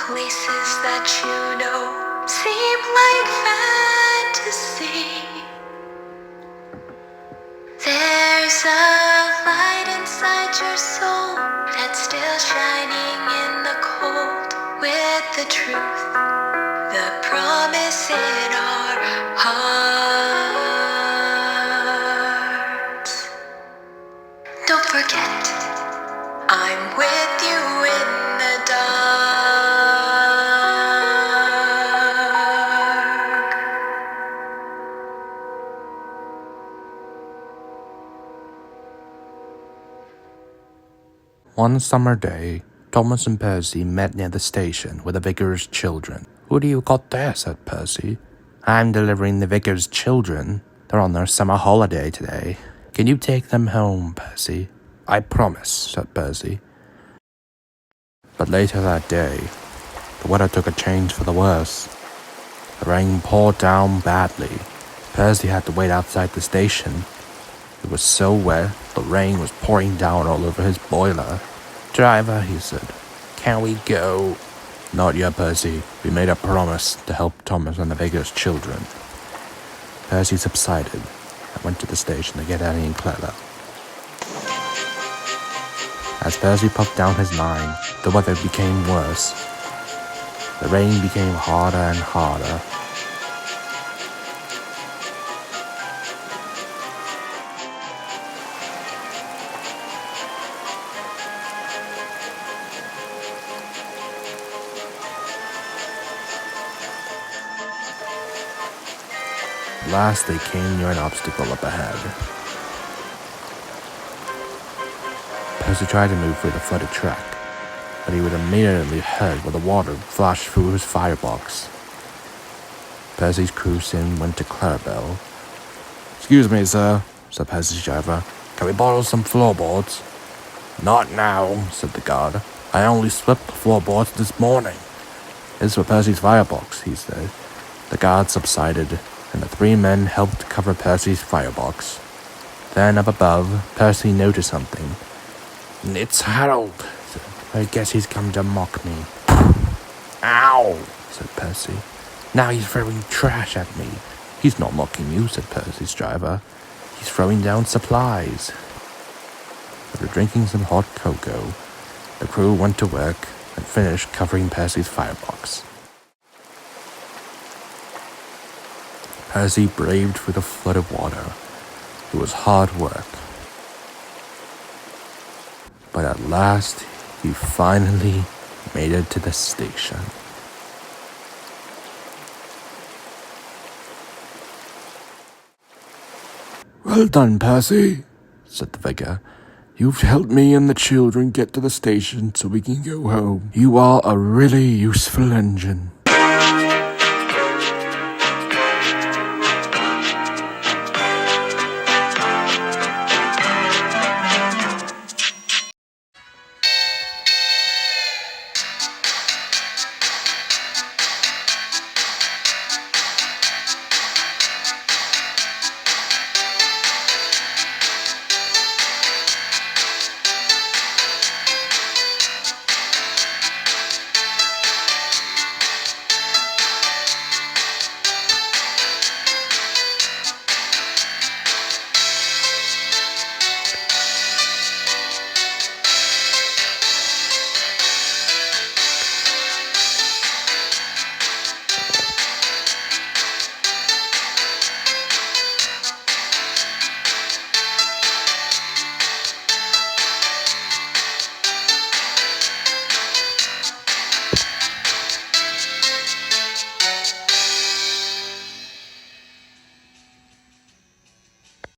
places that you know seem like fantasy. There's a light inside your soul that's still shining in the cold, with the truth, the promise in our hearts. Don't forget, I'm with you in the dark. One summer day, Thomas and Percy met near the station with the vicar's children. "Who do you got there?" said Percy. "I'm delivering the vicar's children. They're on their summer holiday today. Can you take them home, Percy?" "I promise," said Percy. But later that day, the weather took a change for the worse. The rain poured down badly. Percy had to wait outside the station. It was so wet, the rain was pouring down all over his boiler. "Driver," he said, "can we go?" "Not yet, Percy. We made a promise to help Thomas and the vicar's children." Percy subsided and went to the station to get Annie and Clara. As Percy puffed down his line, the weather became worse. The rain became harder and harder. At last they came near an obstacle up ahead. Percy tried to move through the flooded track, but he was immediately hurt when the water flashed through his firebox. Percy's crew soon went to Clarabelle. "Excuse me, sir," said Percy's driver. "Can we borrow some floorboards?" "Not now," said the guard. "I only swept the floorboards this morning." "This is for Percy's firebox," he said. The guard subsided, and the three men helped cover Percy's firebox. Then up above, Percy noticed something. "It's Harold," said. "I guess he's come to mock me." "Ow," said Percy. "Now he's throwing trash at me." "He's not mocking you," said Percy's driver. "He's throwing down supplies." After drinking some hot cocoa, the crew went to work and finished covering Percy's firebox. Percy braved through the flooded water. It was hard work. But at last, he finally made it to the station. "Well done, Percy," said the vicar. "You've helped me and the children get to the station so we can go home. You are a really useful engine."